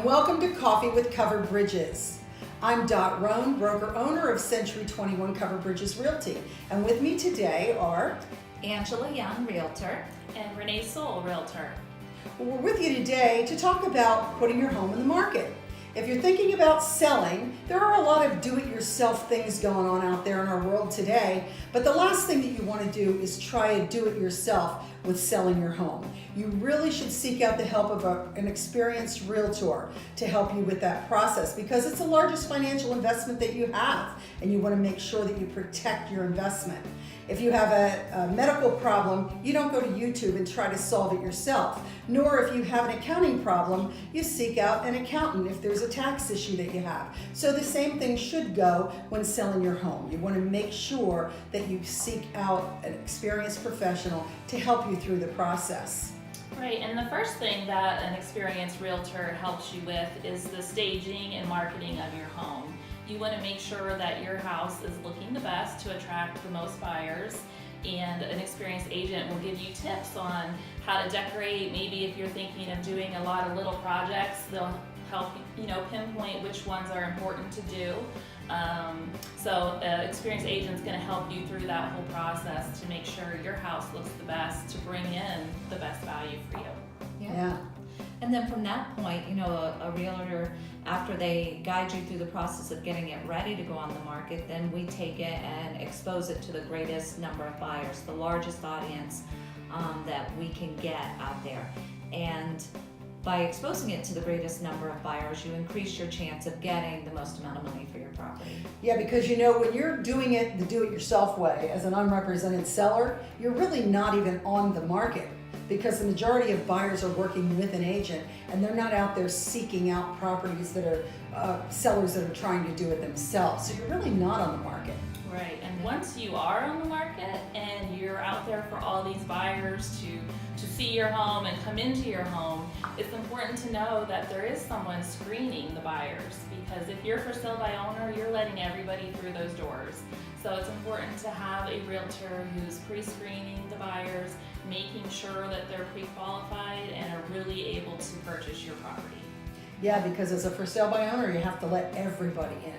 welcome to Coffee with Covered Bridges. I'm Dot Roan, broker owner of Century 21 Covered Bridges Realty, and with me today are Angela Young, Realtor, and Renee Soul, Realtor. We're with you today to talk about putting your home in the market. If you're thinking about selling, there are a lot of do-it-yourself things going on out there in our world today, but the last thing that you want to do is try to do it yourself with selling your home. You really should seek out the help of an experienced realtor to help you with that process, because it's the largest financial investment that you have, and you want to make sure that you protect your investment. If you have a medical problem, you don't go to YouTube and try to solve it yourself. Nor if you have an accounting problem, you seek out an accountant if there's a tax issue that you have. So the same thing should go when selling your home. You want to make sure that you seek out an experienced professional to help you through the process. Right, and the first thing that an experienced realtor helps you with is the staging and marketing of your home. You want to make sure that your house is looking the best to attract the most buyers, and an experienced agent will give you tips on how to decorate. Maybe if you're thinking of doing a lot of little projects, they'll help pinpoint which ones are important to do. So an experienced agent's going to help you through that whole process to make sure your house looks the best, to bring in the best value for you. Yeah. And then from that point, a realtor, after they guide you through the process of getting it ready to go on the market, then we take it and expose it to the greatest number of buyers, the largest audience that we can get out there. And by exposing it to the greatest number of buyers, you increase your chance of getting the most amount of money for your property. Yeah, because when you're doing it the do-it-yourself way as an unrepresented seller, you're really not even on the market, because the majority of buyers are working with an agent and they're not out there seeking out properties that are sellers that are trying to do it themselves. So you're really not on the market. Right, and once you are on the market and you're out there for all these buyers to see your home and come into your home, it's important to know that there is someone screening the buyers, because if you're for sale by owner, you're letting everybody through those doors. So it's important to have a realtor who's pre-screening the buyers, making sure that they're pre-qualified and are really able to purchase your property. Yeah, because as a for sale by owner, you have to let everybody in.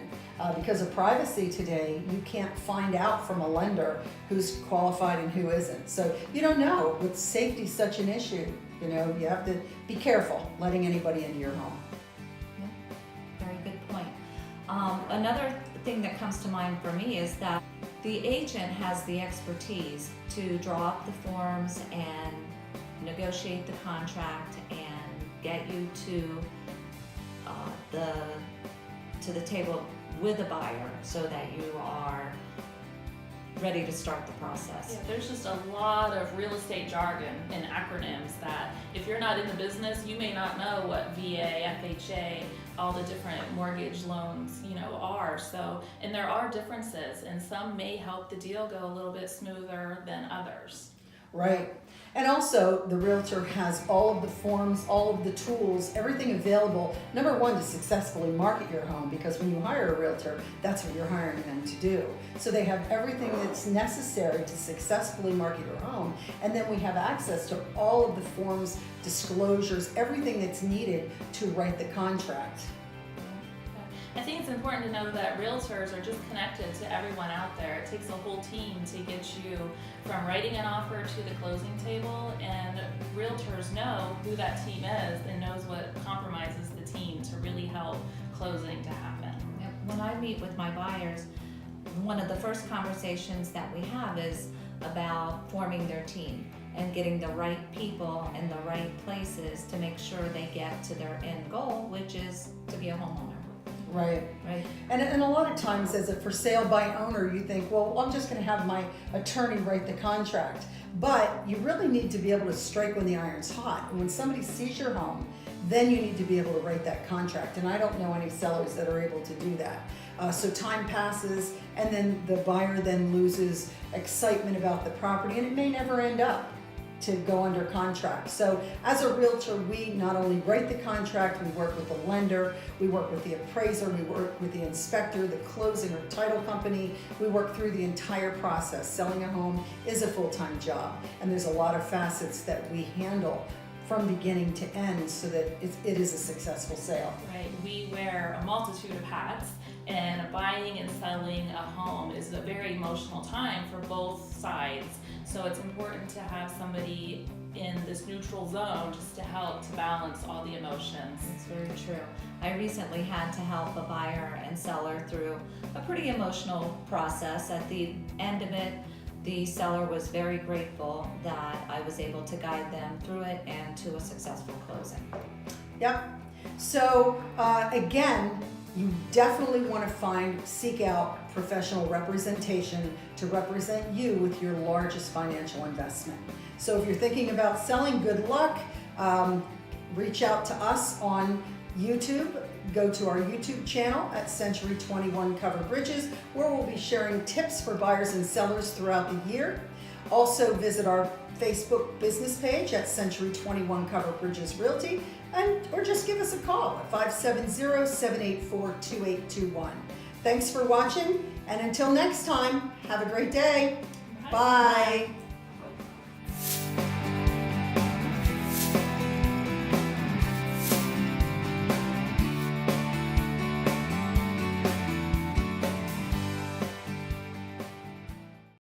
Because of privacy today, you can't find out from a lender who's qualified and who isn't. So you don't know. With safety such an issue, you have to be careful letting anybody into your home. Yeah, very good point. Another thing that comes to mind for me is that the agent has the expertise to draw up the forms and negotiate the contract and get you to the table with a buyer so that you are ready to start the process. Yeah, there's just a lot of real estate jargon and acronyms that if you're not in the business, you may not know what VA, FHA, all the different mortgage loans, are. So, and there are differences, and some may help the deal go a little bit smoother than others. Right. And also, the realtor has all of the forms, all of the tools, everything available, number one, to successfully market your home, because when you hire a realtor, that's what you're hiring them to do. So they have everything that's necessary to successfully market your home. And then we have access to all of the forms, disclosures, everything that's needed to write the contract. I think it's important to know that realtors are just connected to everyone out there. It takes a whole team to get you from writing an offer to the closing table, and realtors know who that team is and knows what compromises the team to really help closing to happen. When I meet with my buyers, one of the first conversations that we have is about forming their team and getting the right people in the right places to make sure they get to their end goal, which is to be a homeowner. Right. Right. And a lot of times as a for sale by owner, you think, well, I'm just going to have my attorney write the contract. But you really need to be able to strike when the iron's hot. And when somebody sees your home, then you need to be able to write that contract. And I don't know any sellers that are able to do that. So time passes, and then the buyer then loses excitement about the property, and it may never end up to go under contract. So as a realtor, we not only write the contract, we work with the lender, we work with the appraiser, we work with the inspector, the closing or title company. We work through the entire process. Selling a home is a full-time job, and there's a lot of facets that we handle from beginning to end so that it is a successful sale. Right, we wear a multitude of hats, and buying and selling a home is a very emotional time for both sides. So it's important to have somebody in this neutral zone just to help to balance all the emotions. That's very true. I recently had to help a buyer and seller through a pretty emotional process. At the end of it, the seller was very grateful that I was able to guide them through it and to a successful closing. Yep. So again, you definitely want to seek out professional representation to represent you with your largest financial investment. So if you're thinking about selling, good luck. Reach out to us on YouTube. Go to our YouTube channel at Century 21 Cover Bridges, where we'll be sharing tips for buyers and sellers throughout the year. Also visit our Facebook business page at Century 21 Cover Bridges Realty, or just give us a call at 570-784-2821. Thanks for watching, and until next time, have a great day. Bye.